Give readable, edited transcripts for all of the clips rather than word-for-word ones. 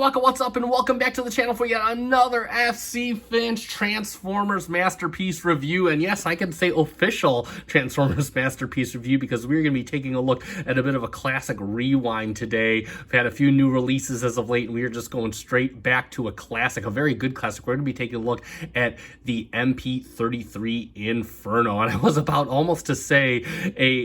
What's up, and welcome back to the channel for yet another FC Finch Transformers Masterpiece review. And yes, I can say official Transformers Masterpiece review because we're going to be taking a look at a bit of a classic rewind today. We've had a few new releases as of late, and we are just going straight back to a classic, a very good classic. We're going to be taking a look at the MP-33 Inferno. And I was about almost to say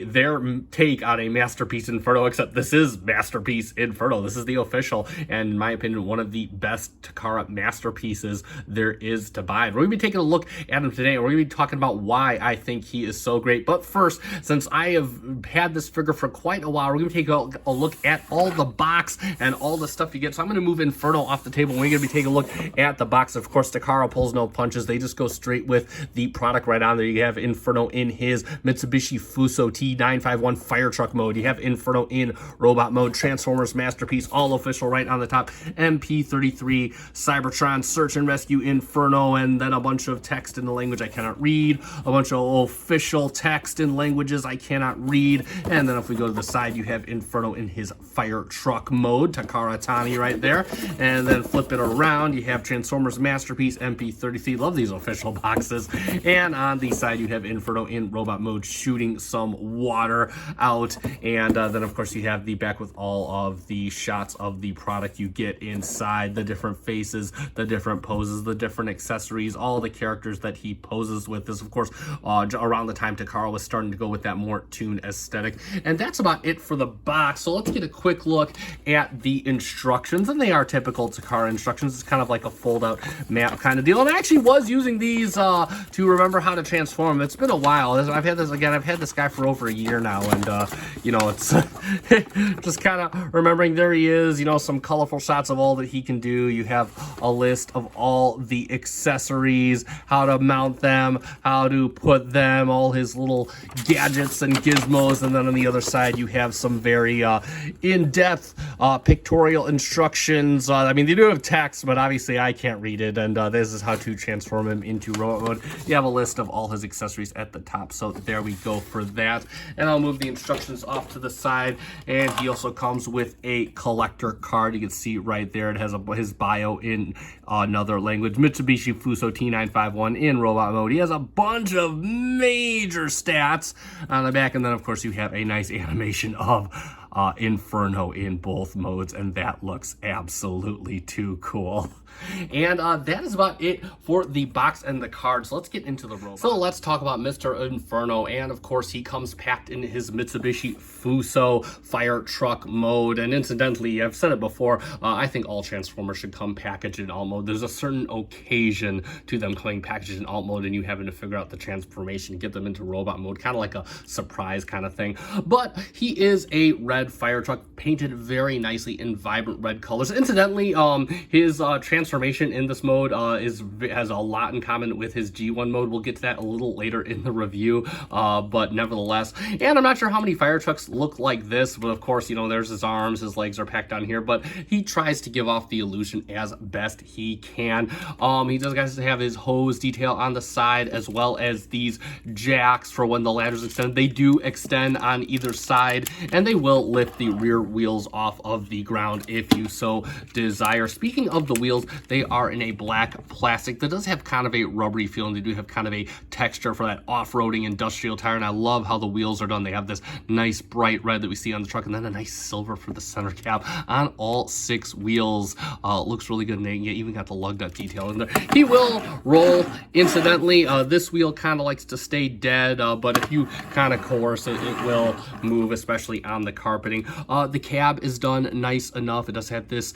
their take on a Masterpiece Inferno, except this is Masterpiece Inferno. This is the official, and in my opinion, one of the best Takara masterpieces there is to buy. We're going to be taking a look at him today, and we're going to be talking about why I think he is so great. But first, since I have had this figure for quite a while, we're going to take a look at all the box and all the stuff you get. So I'm going to move Inferno off the table, and we're going to be taking a look at the box. Of course, Takara pulls no punches. They just go straight with the product right on there. You have Inferno in his Mitsubishi Fuso T951 fire truck mode. You have Inferno in robot mode, Transformers Masterpiece, all official right on the top, MP-33, Cybertron, Search and Rescue Inferno, and then a bunch of text in the language I cannot read, a bunch of official text in languages I cannot read, and then if we go to the side, you have Inferno in his fire truck mode, Takara Tani right there, and then flip it around, you have Transformers Masterpiece, MP-33, love these official boxes, and on the side, you have Inferno in robot mode, shooting some water out, and then of course you have the back with all of the shots of the product you get inside, the different faces, the different poses, the different accessories, all the characters that he poses with. This, of course, around the time Takara was starting to go with that more toon aesthetic. And that's about it for the box. So let's get a quick look at the instructions. And they are typical Takara instructions. It's kind of like a fold-out map kind of deal. And I actually was using these to remember how to transform. It's been a while. I've had this guy for over a year now. And, you know, it's just kind of remembering there he is, you know, some colorful shots of all that he can do. You have a list of all the accessories, how to mount them, how to put them, all his little gadgets and gizmos, and then on the other side you have some very in-depth pictorial instructions. I mean, they do have text, but obviously I can't read it, and this is how to transform him into robot mode. You have a list of all his accessories at the top, so there we go for that. And I'll move the instructions off to the side, and he also comes with a collector card. You can see right there it has his bio in another language, Mitsubishi Fuso T951 in robot mode. He has a bunch of major stats on the back, and then of course you have a nice animation of Inferno in both modes, and that looks absolutely too cool. And that is about it for the box and the cards. So let's get into the robot. So let's talk about Mr. Inferno, and of course he comes packed in his Mitsubishi Fuso fire truck mode. And incidentally, I've said it before, I think all Transformers should come packaged in alt mode. There's a certain occasion to them coming packaged in alt mode and you having to figure out the transformation, get them into robot mode, kind of like a surprise kind of thing. But he is a red fire truck, painted very nicely in vibrant red colors. Incidentally, his transformation in this mode has a lot in common with his G1 mode. We'll get to that a little later in the review, but nevertheless. And I'm not sure how many fire trucks look like this, but of course, you know, there's his arms, his legs are packed on here, but he tries to give off the illusion as best he can. He does have his hose detail on the side, as well as these jacks for when the ladders extend. They do extend on either side, and they will lift the rear wheels off of the ground if you so desire. Speaking of the wheels, they are in a black plastic that does have kind of a rubbery feel, and they do have kind of a texture for that off-roading industrial tire, and I love how the wheels are done. They have this nice bright red that we see on the truck, and then a nice silver for the center cap on all 6 wheels. Looks really good, and they even got the lug nut detail in there. He will roll. Incidentally, this wheel kind of likes to stay dead, but if you kind of coerce it, it will move, especially on the carpeting. The cab is done nice enough. It does have this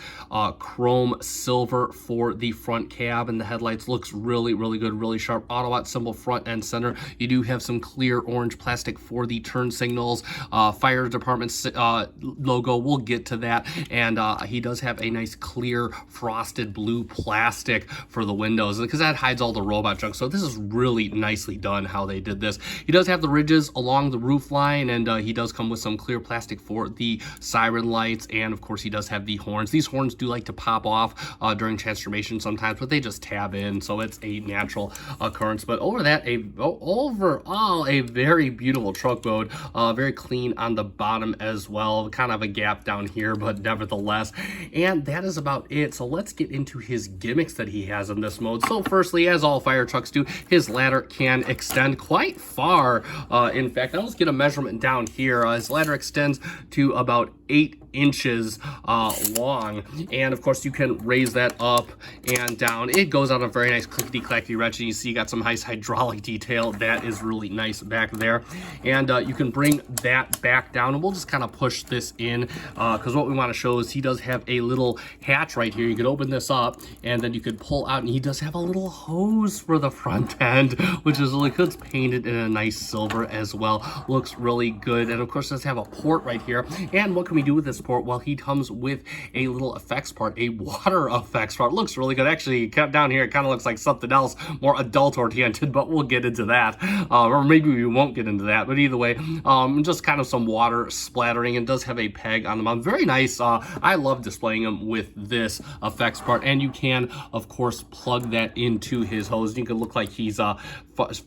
chrome silver for the front cab, and the headlights looks really, really good, really sharp. Autobot symbol front and center. You do have some clear orange plastic for the turn signals. Fire department logo, we'll get to that. And he does have a nice clear frosted blue plastic for the windows, because that hides all the robot junk. So this is really nicely done how they did this. He does have the ridges along the roof line, and he does come with some clear plastic for the siren lights, and of course he does have the horns. These horns do like to pop off during during transformation sometimes, but they just tab in, so it's a natural occurrence. But overall, a very beautiful truck mode, very clean on the bottom as well, kind of a gap down here, but nevertheless. And that is about it. So let's get into his gimmicks that he has in this mode. So firstly, as all fire trucks do, his ladder can extend quite far. In fact, I'll just get a measurement down here. His ladder extends to about 8 inches long, and of course you can raise that up and down. It goes on a very nice clickety clackety wrench, and you see you got some nice hydraulic detail that is really nice back there. And you can bring that back down, and we'll just kind of push this in because what we want to show is he does have a little hatch right here. You can open this up and then you could pull out, and he does have a little hose for the front end, which is really good. It's painted in a nice silver as well, looks really good. And of course it does have a port right here. And what can we do with this port? Well, he comes with a little effects part, a water effects part. It looks really good. Actually, down here it kind of looks like something else, more adult oriented, but we'll get into that, or maybe we won't get into that. But either way, just kind of some water splattering, and does have a peg on the mount. Very nice. I love displaying him with this effects part, and you can of course plug that into his hose. You can look like he's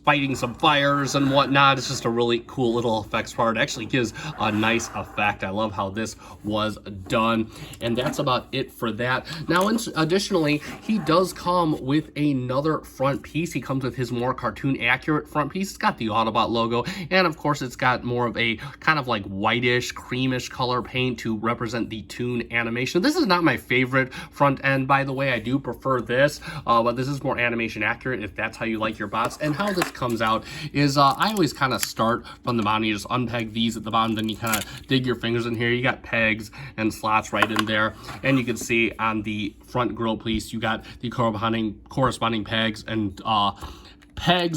fighting some fires and whatnot. It's just a really cool little effects part. It actually gives a nice effect. I love how this was done, and that's about it for that. Now, additionally, he does come with another front piece. He comes with his more cartoon accurate front piece. It's got the Autobot logo, and of course it's got more of a kind of like whitish, creamish color paint to represent the Toon animation. This is not my favorite front end, by the way. I do prefer this, but this is more animation accurate if that's how you like your bots. And how this comes out is I always kind of start from the bottom. You just unpeg these at the bottom, then you kind of dig your fingers in here. You got pegs and slots right in there, and you can see on the front grill piece you got the corresponding pegs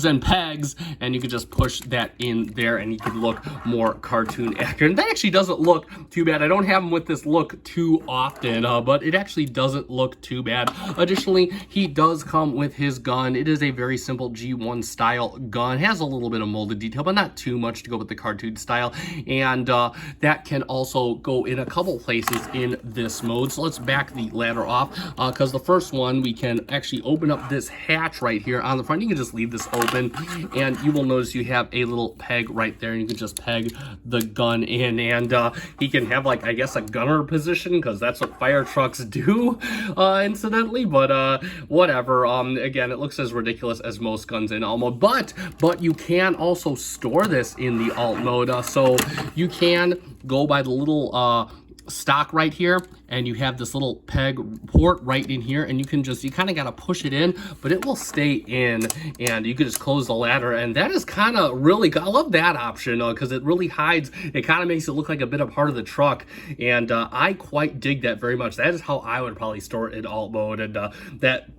and pegs, and you can just push that in there, and you can look more cartoon accurate. And that actually doesn't look too bad. I don't have him with this look too often, but it actually doesn't look too bad. Additionally, he does come with his gun. It is a very simple G1 style gun. It has a little bit of molded detail, but not too much to go with the cartoon style, and that can also go in a couple places in this mode. So let's back the ladder off, because the first one, we can actually open up this hatch right here on the front. You can just leave this open, and you will notice you have a little peg right there, and you can just peg the gun in, and he can have, like, I guess a gunner position, because that's what fire trucks do, incidentally, but whatever. Again, it looks as ridiculous as most guns in alt mode, but you can also store this in the alt mode, so you can go by the little stock right here, and you have this little peg port right in here, and you kind of got to push it in, but it will stay in, and you can just close the ladder. And that is kind of really good. I love that option because it really hides, it kind of makes it look like a bit of part of the truck, and I quite dig that very much. That is how I would probably store it in alt mode, and that,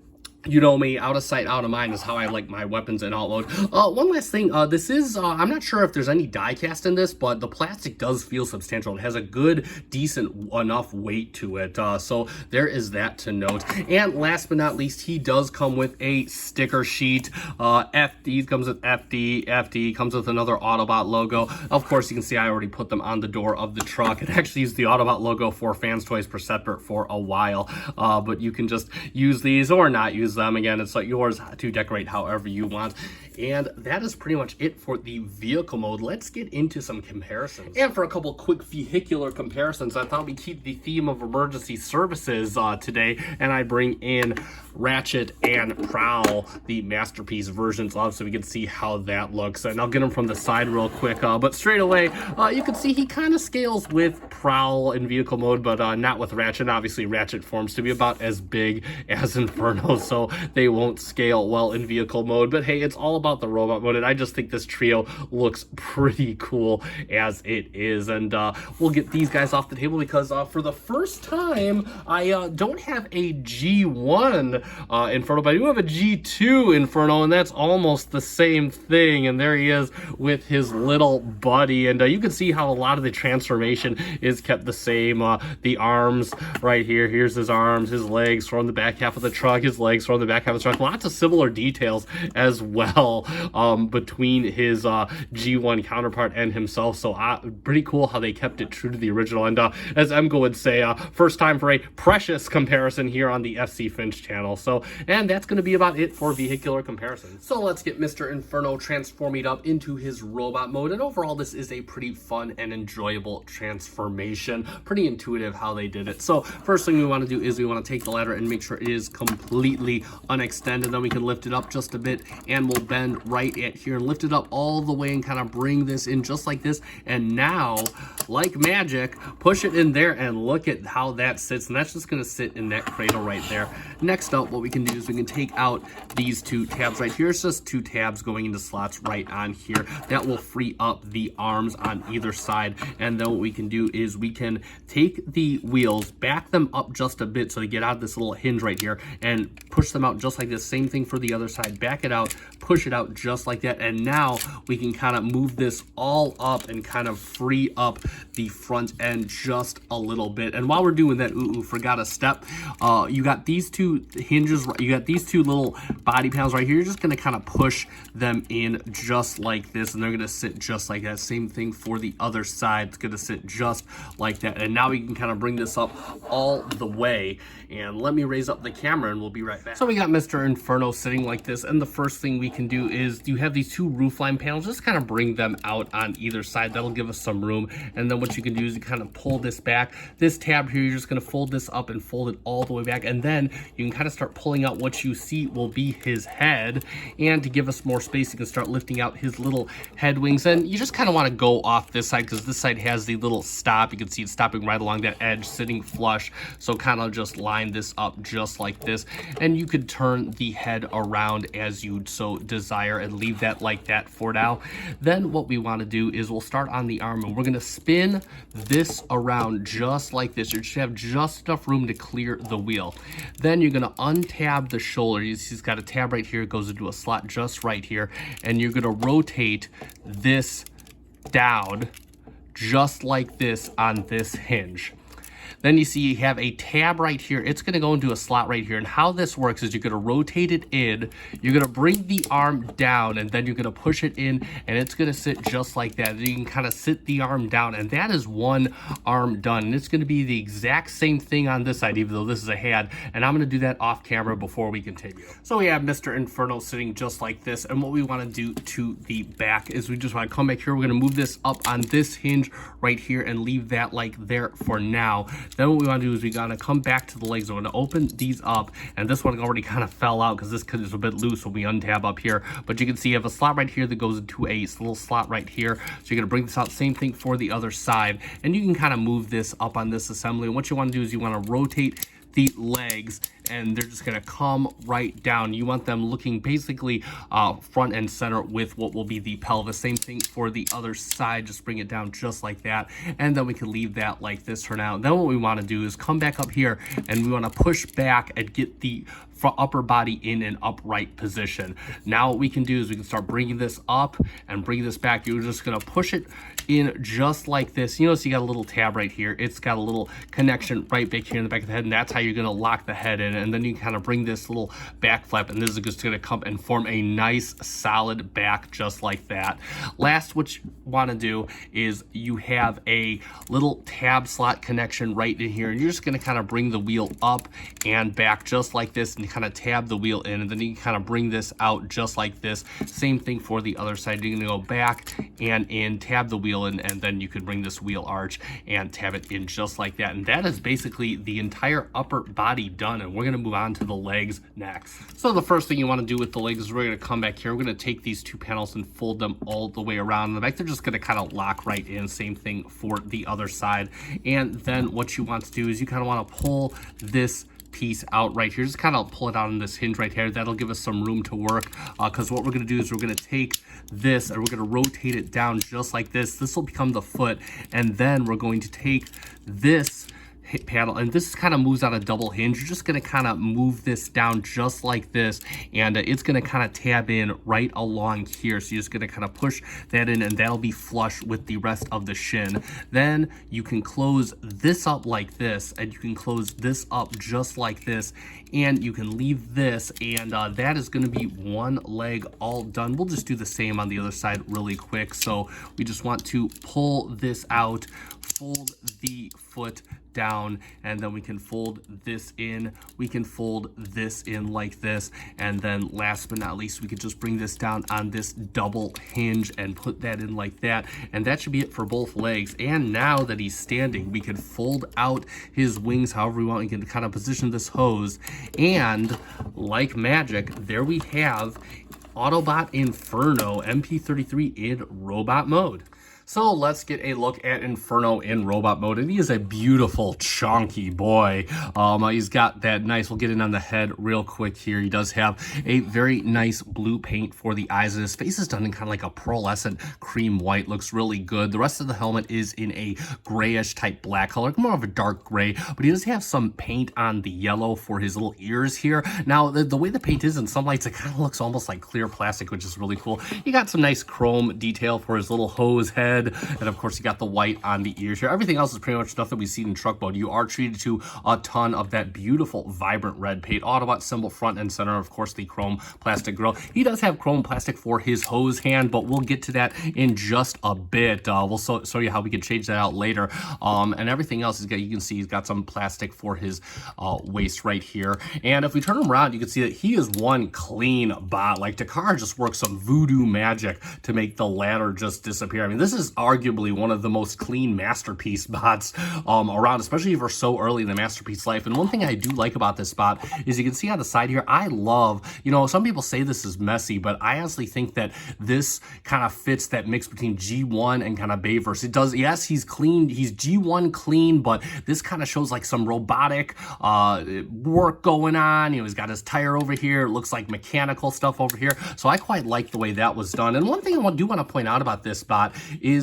you know me, out of sight, out of mind is how I like my weapons in alt mode. One last thing, this is, I'm not sure if there's any die cast in this, but the plastic does feel substantial. It has a good, decent enough weight to it, so there is that to note. And last but not least, he does come with a sticker sheet. FD comes with FD comes with another Autobot logo. Of course, you can see I already put them on the door of the truck. It actually used the Autobot logo for Fans Toys per separate for a while, but you can just use these or not use them. Again, it's like yours to decorate however you want. And that is pretty much it for the vehicle mode. Let's get into some comparisons. And for a couple quick vehicular comparisons, I thought we'd keep the theme of emergency services today, and I bring in Ratchet and Prowl, the Masterpiece versions of, so we can see how that looks. And I'll get them from the side real quick, but straight away, you can see he kind of scales with Prowl in vehicle mode, but not with Ratchet. Obviously, Ratchet forms to be about as big as Inferno, so they won't scale well in vehicle mode. But hey, it's all about the robot mode, and I just think this trio looks pretty cool as it is. And we'll get these guys off the table because for the first time, I don't have a G1 Inferno, but I do have a G2 Inferno, and that's almost the same thing. And there he is with his little buddy, and you can see how a lot of the transformation is kept the same. The arms right here, here's his arms, his legs from the back half of the truck, his legs legs from the back half of the truck. Lots of similar details as well between his G1 counterpart and himself. So pretty cool how they kept it true to the original. And as Emgo would say, first time for a precious comparison here on the FC Finch channel. So, and that's going to be about it for vehicular comparisons. So let's get Mr. Inferno transforming up into his robot mode. And overall, this is a pretty fun and enjoyable transformation. Pretty intuitive how they did it. So first thing we want to do is we want to take the ladder and make sure it is completely unextended. Then we can lift it up just a bit and we'll bend right at here and lift it up all the way and kind of bring this in just like this. And now, like magic, push it in there and look at how that sits. And that's just going to sit in that cradle right there. Next up, what we can do is we can take out these two tabs right here. It's just two tabs going into slots right on here. That will free up the arms on either side. And then what we can do is we can take the wheels, back them up just a bit so they get out of this little hinge right here and push them out just like this. Same thing for the other side. Back it out, push it out just like that. And now we can kind of move this all up and kind of free up the front end just a little bit. And while we're doing that, forgot a step. You got these two hinges, you got these two little body panels right here. You're just going to kind of push them in just like this, and they're going to sit just like that. Same thing for the other side. It's going to sit just like that. And now we can kind of bring this up all the way. And let me raise up the camera and we'll be right back. So we got Mr. Inferno sitting like this, and the first thing we can do is you have these two roofline panels, just kind of bring them out on either side. That'll give us some room. And then what you can do is you kind of pull this back. This tab here, you're just going to fold this up and fold it all the way back. And then you can kind of start pulling out what you see will be his head. And to give us more space, you can start lifting out his little head wings. And you just kind of want to go off this side because this side has the little stop. You can see it stopping right along that edge, sitting flush. So kind of just line this up just like this. And you could turn the head around as you so desire and leave that like that for now. Then what we want to do is we'll start on the arm and we're going to spin this around just like this. You should have just enough room to clear the wheel. Then you're going to untab the shoulder. You see it's got a tab right here. It goes into a slot just right here. And you're going to rotate this down just like this on this hinge. Then you see you have a tab right here. It's going to go into a slot right here. And how this works is you're going to rotate it in. You're going to bring the arm down, and then you're going to push it in, and it's going to sit just like that. You can kind of sit the arm down, and that is one arm done. And it's going to be the exact same thing on this side, even though this is a hand. And I'm going to do that off camera before we continue. So we have Mr. Inferno sitting just like this. And what we want to do to the back is we just want to come back here. We're going to move this up on this hinge right here and leave that like there for now. Then what we want to do is we got to come back to the legs. We're going to open these up, and this one already kind of fell out because this is a bit loose when we untab up here. But you can see you have a slot right here that goes into a little slot right here. So you're going to bring this out. Same thing for the other side. And you can kind of move this up on this assembly. And what you want to do is you want to rotate the legs, and they're just going to come right down. You want them looking basically front and center with what will be the pelvis. Same thing for the other side. Just bring it down just like that, and then we can leave that like this for now. Then what we want to do is come back up here, and we want to push back and get the upper body in an upright position. Now what we can do is we can start bringing this up and bring this back. You're just going to push it in just like this. You notice you got a little tab right here. It's got a little connection right back here in the back of the head, and that's how you're going to lock the head in. And then you kind of bring this little back flap, and this is just going to come and form a nice solid back just like that. Last, what you want to do is you have a little tab slot connection right in here, and you're just going to kind of bring the wheel up and back just like this, and kind of tab the wheel in, and then you can kind of bring this out just like this. Same thing for the other side. You're going to go back and in, tab the wheel in, and then you could bring this wheel arch and tab it in just like that. And that is basically the entire upper body done, and we're going to move on to the legs next. So the first thing you want to do with the legs is we're going to come back here. We're going to take these two panels and fold them all the way around in the back. They're just going to kind of lock right in. Same thing for the other side. And then what you want to do is you kind of want to pull this piece out right here. Just kind of pull it out on this hinge right here. That'll give us some room to work, because what we're going to do is we're going to take this and we're going to rotate it down just like this. This will become the foot, and then we're going to take this panel, and this kind of moves on a double hinge. You're just going to kind of move this down just like this, and it's going to kind of tab in right along here. So you're just going to kind of push that in, and that'll be flush with the rest of the shin. Then you can close this up like this, and you can close this up just like this, and you can leave this, and that is going to be one leg all done. We'll just do the same on the other side really quick. So we just want to pull this out, fold the foot down, and then we can fold this in. We can fold this in like this, and then last but not least, we could just bring this down on this double hinge and put that in like that, and that should be it for both legs. And now that he's standing, we can fold out his wings however we want. We can kind of position this hose, and like magic, there we have Autobot Inferno MP-33 in robot mode. So let's get a look at Inferno in robot mode, and he is a beautiful, chunky boy. He's got that nice, we'll get in on the head real quick here. He does have a very nice blue paint for the eyes, and his face is done in kind of like a pearlescent cream white. Looks really good. The rest of the helmet is in a grayish type black color, more of a dark gray, but he does have some paint on the yellow for his little ears here. Now, the way the paint is in some lights, it kind of looks almost like clear plastic, which is really cool. You got some nice chrome detail for his little hose head. And of course, you got the white on the ears here. Everything else is pretty much stuff that we've seen in truck mode. You are treated to a ton of that beautiful, vibrant red paint. Autobot symbol front and center. Of course, the chrome plastic grill. He does have chrome plastic for his hose hand, but we'll get to that in just a bit. We'll show you how we can change that out later. And everything else, you can see he's got some plastic for his waist right here. And if we turn him around, you can see that he is one clean bot. Like, Takara just worked some voodoo magic to make the ladder just disappear. I mean, this is arguably one of the most clean masterpiece bots around, especially for so early in the masterpiece life. And one thing I do like about this bot is you can see on the side here, I love, you know, some people say this is messy, but I honestly think that this kind of fits that mix between G1 and kind of Bayverse. It does, yes, he's clean, he's G1 clean, but this kind of shows like some robotic work going on. You know, he's got his tire over here, it looks like mechanical stuff over here. So I quite like the way that was done. And one thing I do want to point out about this bot is,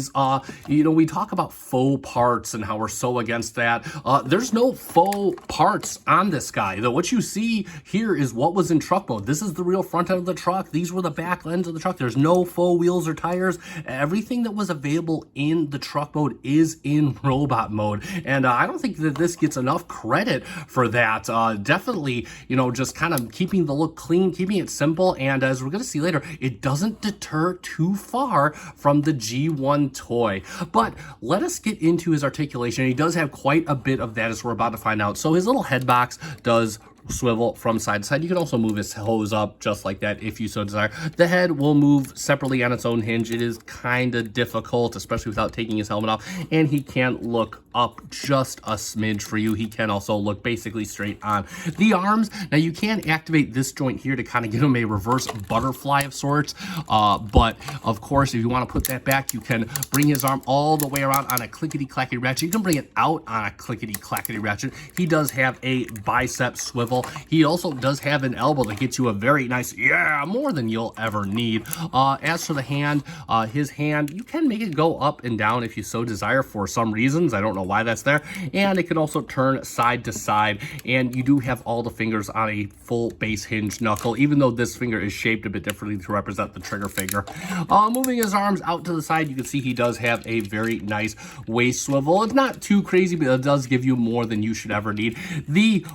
you know, we talk about faux parts and how we're so against that. There's no faux parts on this guy. Though what you see here is what was in truck mode. This is the real front end of the truck. These were the back ends of the truck. There's no faux wheels or tires. Everything that was available in the truck mode is in robot mode. And I don't think that this gets enough credit for that. Definitely, you know, just kind of keeping the look clean, keeping it simple. And as we're going to see later, it doesn't deter too far from the G1 toy. But let us get into his articulation. He does have quite a bit of that, as we're about to find out. So his little head box does swivel from side to side. You can also move his hose up just like that if you so desire. The head will move separately on its own hinge. It is kind of difficult, especially without taking his helmet off, and he can look up just a smidge for you. He can also look basically straight on. The arms, now you can activate this joint here to kind of give him a reverse butterfly of sorts, but of course if you want to put that back, you can bring his arm all the way around on a clickety-clackety ratchet. You can bring it out on a clickety-clackety ratchet. He does have a bicep swivel. He also does have an elbow that gets you a very nice, yeah, more than you'll ever need. As for the hand, his hand, you can make it go up and down if you so desire for some reasons. I don't know why that's there. And it can also turn side to side. And you do have all the fingers on a full base hinge knuckle, even though this finger is shaped a bit differently to represent the trigger finger. Moving his arms out to the side, you can see he does have a very nice waist swivel. It's not too crazy, but it does give you more than you should ever need. The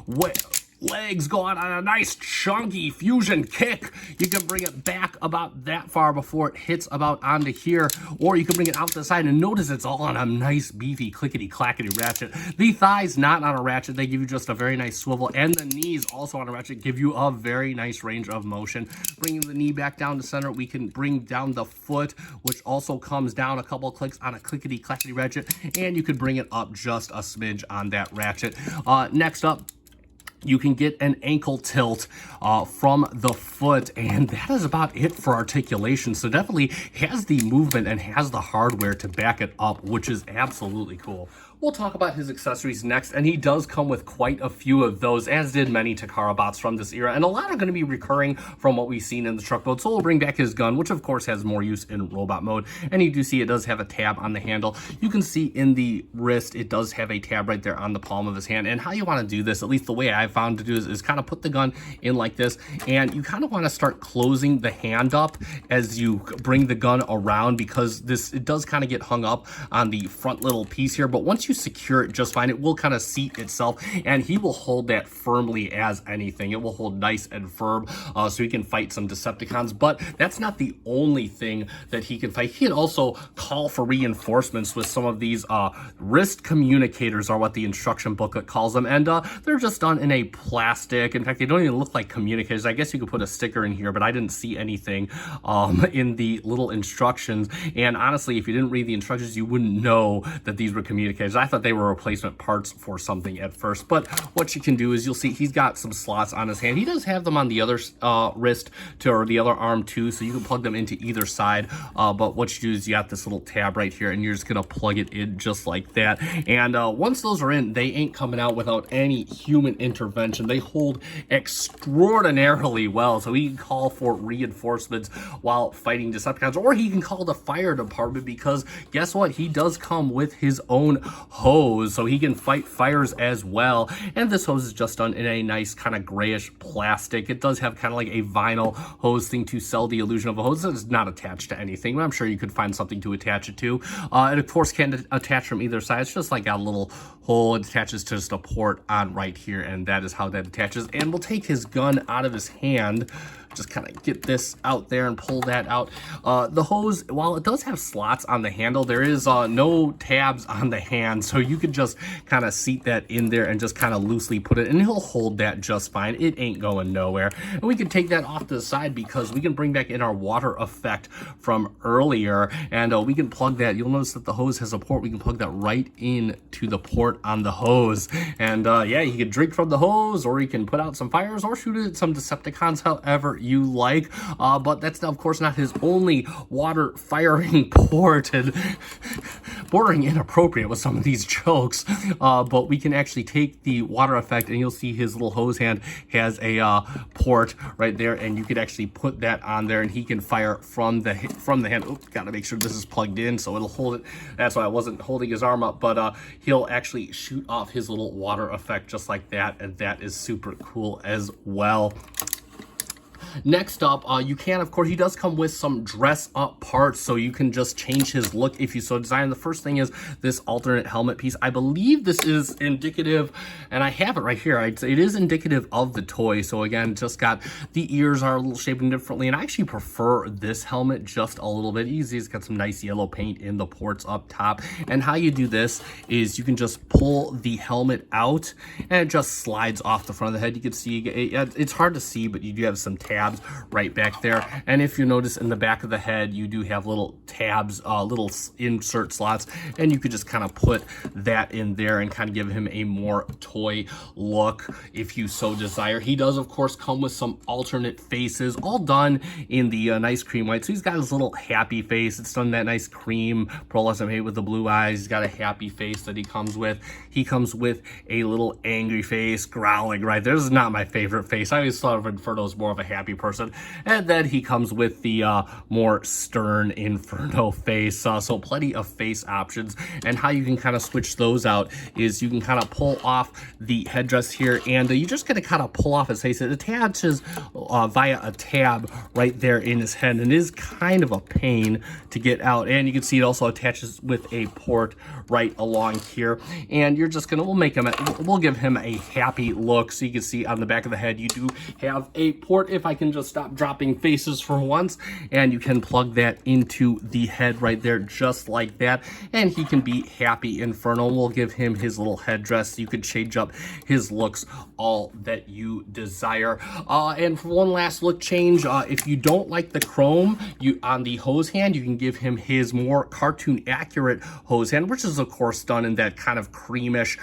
legs go on a nice chunky fusion kick. You can bring it back about that far before it hits about onto here, or you can bring it out to the side, and notice it's all on a nice beefy clickety clackety ratchet. The thighs not on a ratchet, they give you just a very nice swivel, and the knees also on a ratchet give you a very nice range of motion. Bringing the knee back down to center, we can bring down the foot, which also comes down a couple clicks on a clickety clackety ratchet, and you could bring it up just a smidge on that ratchet. Next up, you can get an ankle tilt from the foot, and that is about it for articulation. So definitely has the movement and has the hardware to back it up, which is absolutely cool. We'll talk about his accessories next, and he does come with quite a few of those, as did many Takara bots from this era, and a lot are going to be recurring from what we've seen in the truck mode. So we'll bring back his gun, which of course has more use in robot mode, and you do see it does have a tab on the handle. You can see in the wrist, it does have a tab right there on the palm of his hand, and how you want to do this, at least the way I've found to do is kind of put the gun in like this, and you kind of want to start closing the hand up as you bring the gun around, because it does kind of get hung up on the front little piece here, but once you secure it just fine, it will kind of seat itself, and he will hold that firmly as anything. It will hold nice and firm, so he can fight some Decepticons. But that's not the only thing that he can fight. He can also call for reinforcements with some of these wrist communicators, are what the instruction booklet calls them, and they're just done in a plastic. In fact, they don't even look like communicators. I guess you could put a sticker in here, but I didn't see anything in the little instructions, and honestly, if you didn't read the instructions, you wouldn't know that these were communicators. I thought they were replacement parts for something at first, but what you can do is you'll see he's got some slots on his hand. He does have them on the other wrist or the other arm too, so you can plug them into either side, but what you do is you got this little tab right here, and you're just gonna plug it in just like that, and once those are in, they ain't coming out without any human intervention. They hold extraordinarily well, so he can call for reinforcements while fighting Decepticons, or he can call the fire department, because guess what, he does come with his own hose, so he can fight fires as well. And this hose is just done in a nice kind of grayish plastic. It does have kind of like a vinyl hose thing to sell the illusion of a hose. It's not attached to anything, but I'm sure you could find something to attach it to. And of course can attach from either side. It's just like a little hole. It attaches to just a port on right here, and that is how that attaches. And we'll take his gun out of his hand, just kind of get this out there and pull that out. The hose, while it does have slots on the handle, there is no tabs on the hand, so you could just kind of seat that in there and just kind of loosely put it, and he'll hold that just fine. It ain't going nowhere. And we can take that off to the side, because we can bring back in our water effect from earlier, and we can plug that. You'll notice that the hose has a port. We can plug that right in to the port on the hose, and yeah, you can drink from the hose, or you can put out some fires, or shoot at some Decepticons, however you like, but that's of course not his only water firing port, and bordering inappropriate with some of these jokes, but we can actually take the water effect, and you'll see his little hose hand has a port right there, and you could actually put that on there, and he can fire from the hand. Oops, gotta make sure this is plugged in so it'll hold it. That's why I wasn't holding his arm up, but he'll actually shoot off his little water effect just like that, and that is super cool as well. Next up, you can, of course, he does come with some dress up parts, so you can just change his look if you so desire. And the first thing is this alternate helmet piece. I believe this is indicative, and I have it right here. It is indicative of the toy. So again, just got the ears are a little shaped differently, and I actually prefer this helmet just a little bit. Easy. It's got some nice yellow paint in the ports up top. And how you do this is you can just pull the helmet out, and it just slides off the front of the head. You can see it's hard to see, but you do have some tabs right back there, and if you notice in the back of the head, you do have little tabs, little insert slots, and you could just kind of put that in there and kind of give him a more toy look if you so desire. He does of course come with some alternate faces, all done in the nice cream white. So he's got his little happy face. It's done that nice cream pearlescent paint with the blue eyes. He's got a happy face that he comes with. He comes with a little angry face, growling right there. This is not my favorite face. I always thought of Inferno as more of a happy person, and then he comes with the more stern Inferno face, so plenty of face options. And how you can kind of switch those out is you can kind of pull off the headdress here, and you're just going to kind of pull off his face. It attaches via a tab right there in his head, and it is kind of a pain to get out. And you can see it also attaches with a port right along here, and you're just gonna, we'll give him a happy look. So you can see on the back of the head, you do have a port. If I can just stop dropping faces for once, and you can plug that into the head right there, just like that, and he can be happy Inferno. We'll give him his little headdress. You could change up his looks all that you desire. And for one last look change, if you don't like the chrome on the hose hand, you can give him his more cartoon accurate hose hand, which is of course done in that kind of creamish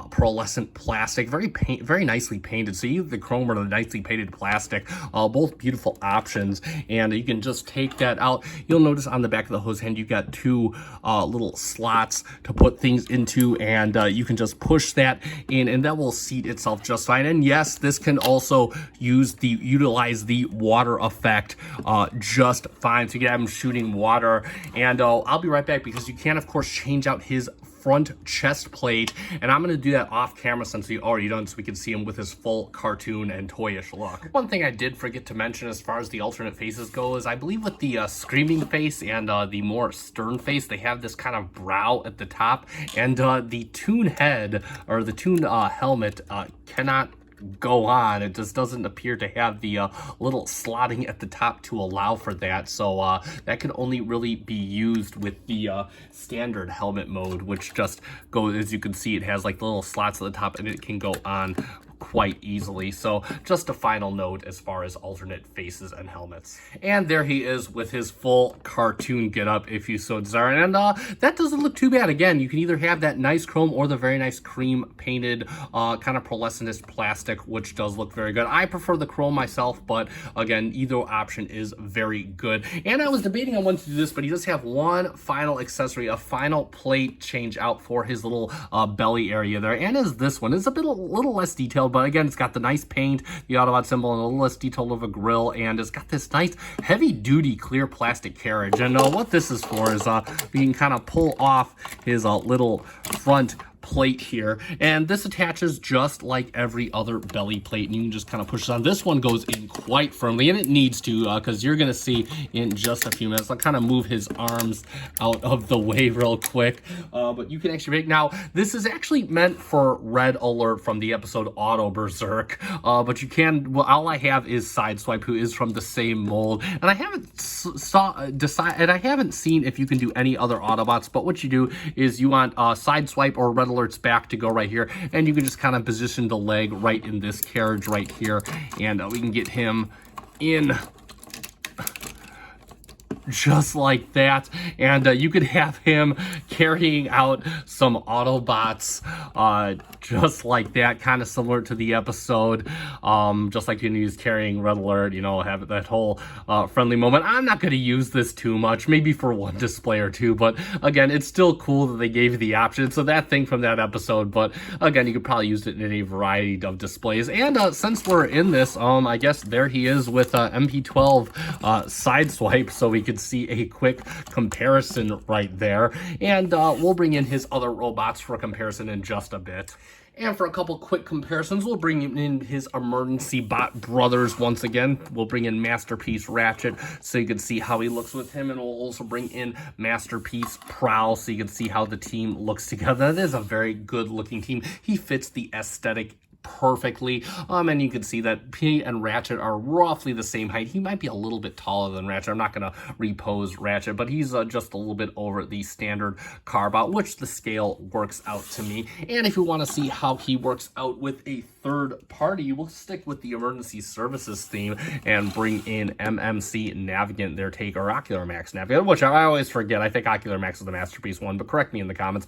pearlescent plastic, very nicely painted. So either the chrome or the nicely painted plastic both beautiful options, and you can just take that out. You'll notice on the back of the hose hand, you've got two little slots to put things into, and you can just push that in, and that will seat itself just fine. And yes, this can also utilize the water effect just fine. So you can have him shooting water, and I'll be right back because you can, of course, change out his front chest plate, and I'm going to do that off camera since we already done, so we can see him with his full cartoon and toyish look. One thing I did forget to mention as far as the alternate faces go is I believe with the screaming face and the more stern face, they have this kind of brow at the top, and the Toon head or the Toon helmet cannot go on. It just doesn't appear to have the little slotting at the top to allow for that, so that can only really be used with the standard helmet mode, which just goes, as you can see, it has like the little slots at the top and it can go on quite easily. So just a final note as far as alternate faces and helmets. And there he is with his full cartoon getup, if you so desire. And that doesn't look too bad. Again, you can either have that nice chrome or the very nice cream painted kind of pearlescent plastic, which does look very good. I prefer the chrome myself, but again, either option is very good. And I was debating on when to do this, but he does have one final accessory, a final plate change out for his little belly area there. And as this one, it's a little less detailed, but again, it's got the nice paint, the Autobot symbol, and a little less detail of a grill, and it's got this nice heavy-duty clear plastic carriage. And what this is for is we can kind of pull off his little front plate here, and this attaches just like every other belly plate, and you can just kind of push it on. This one goes in quite firmly, and it needs to, because you're gonna see in just a few minutes. I'll kind of move his arms out of the way real quick, but you can actually make. Now this is actually meant for Red Alert from the episode Auto Berserk, but you can, well, all I have is Sideswipe, who is from the same mold, and I haven't I haven't seen if you can do any other Autobots, but what you do is you want Sideswipe or Red Alert's back to go right here, and you can just kind of position the leg right in this carriage right here, and we can get him in just like that, and you could have him carrying out some Autobots just like that, kind of similar to the episode, just like when he was carrying Red Alert, you know, have that whole friendly moment. I'm not going to use this too much, maybe for one display or two, but again, it's still cool that they gave you the option. So that thing from that episode, but again, you could probably use it in a variety of displays. And since we're in this, I guess there he is with MP-12 Sideswipe, so we could see a quick comparison right there, and we'll bring in his other robots for comparison in just a bit. And for a couple quick comparisons, we'll bring in his emergency bot brothers once again. We'll bring in Masterpiece Ratchet so you can see how he looks with him, and we'll also bring in Masterpiece Prowl so you can see how the team looks together. That is a very good looking team. He fits the aesthetic perfectly, and you can see that he and Ratchet are roughly the same height. He might be a little bit taller than Ratchet. I'm not going to repose Ratchet, but he's just a little bit over the standard Carbot, which the scale works out to me. And if you want to see how he works out with a third party, we'll stick with the emergency services theme and bring in MMC Navigant, their take, or Ocular Max Navigant, which I always forget. I think Ocular Max is the Masterpiece one, but correct me in the comments,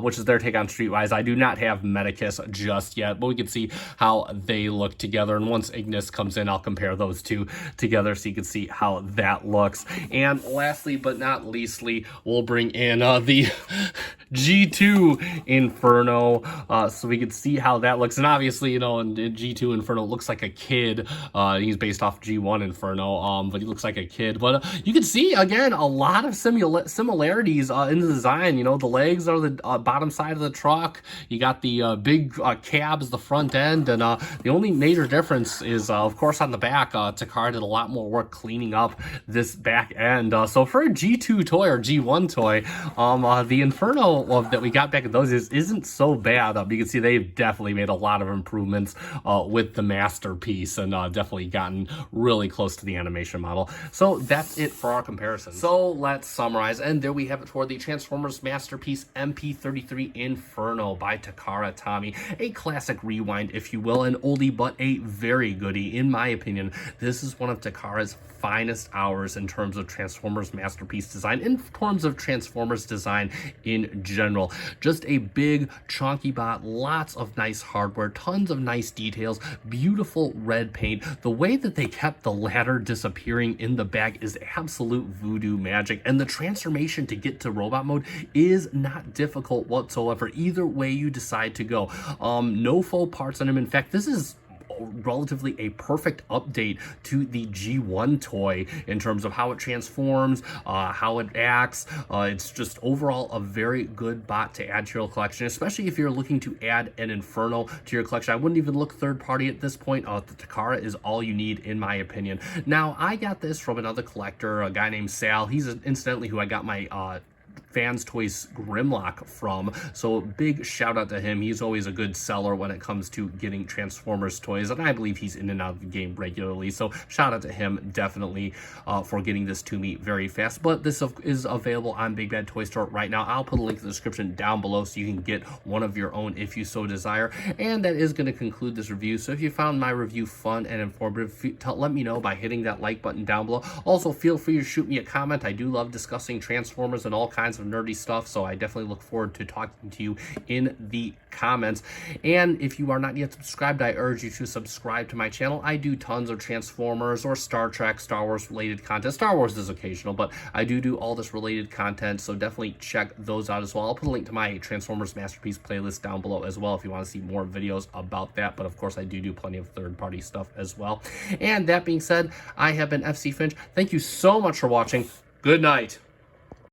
which is their take on Streetwise. I do not have Medicus just yet, but we can see how they look together, and once Ignis comes in, I'll compare those two together so you can see how that looks. And lastly but not leastly, we'll bring in the G2 Inferno, so we can see how that looks. And obviously, you know, in G2 Inferno looks like a kid. He's based off G1 Inferno, but he looks like a kid. But you can see, again, a lot of similarities in the design. You know, the legs are the bottom side of the truck. You got the big cab as the front end, and the only major difference is, of course, on the back. Takara did a lot more work cleaning up this back end. So for a G2 toy or G1 toy, the Inferno that we got back in those days isn't so bad. You can see they've definitely made a lot of improvements with the Masterpiece, and definitely gotten really close to the animation model. So that's it for our comparison. So let's summarize, and there we have it for the Transformers Masterpiece MP-33 Inferno by Takara Tomy. A classic rewind, if you will, an oldie but a very goodie. In my opinion, this is one of Takara's finest hours in terms of Transformers Masterpiece design, in terms of Transformers design in general. Just a big, chunky bot, lots of nice hardware, tons of nice details, beautiful red paint. The way that they kept the ladder disappearing in the back is absolute voodoo magic, and the transformation to get to robot mode is not difficult whatsoever, either way you decide to go. No faux parts on him. In fact, this is relatively a perfect update to the G1 toy in terms of how it transforms, how it acts. It's just overall a very good bot to add to your collection, especially if you're looking to add an Inferno to your collection. I wouldn't even look third party at this point. The Takara is all you need, in my opinion. Now, I got this from another collector, a guy named Sal. He's incidentally who I got my Fans Toys Grimlock from, so big shout out to him. He's always a good seller when it comes to getting Transformers toys, and I believe he's in and out of the game regularly, so shout out to him definitely for getting this to me very fast. But this is available on Big Bad Toy Store right now. I'll put a link in the description down below so you can get one of your own if you so desire. And that is going to conclude this review. So if you found my review fun and informative, let me know by hitting that like button down below. Also, feel free to shoot me a comment. I do love discussing Transformers and all kinds of nerdy stuff, so I definitely look forward to talking to you in the comments. And if you are not yet subscribed, I urge you to subscribe to my channel. I do tons of Transformers or Star Trek, Star Wars related content. Star Wars is occasional, but I do all this related content, so definitely check those out as well. I'll put a link to my Transformers Masterpiece playlist down below as well if you want to see more videos about that, but of course I do plenty of third-party stuff as well. And that being said, I have been FC Finch. Thank you so much for watching. Good night.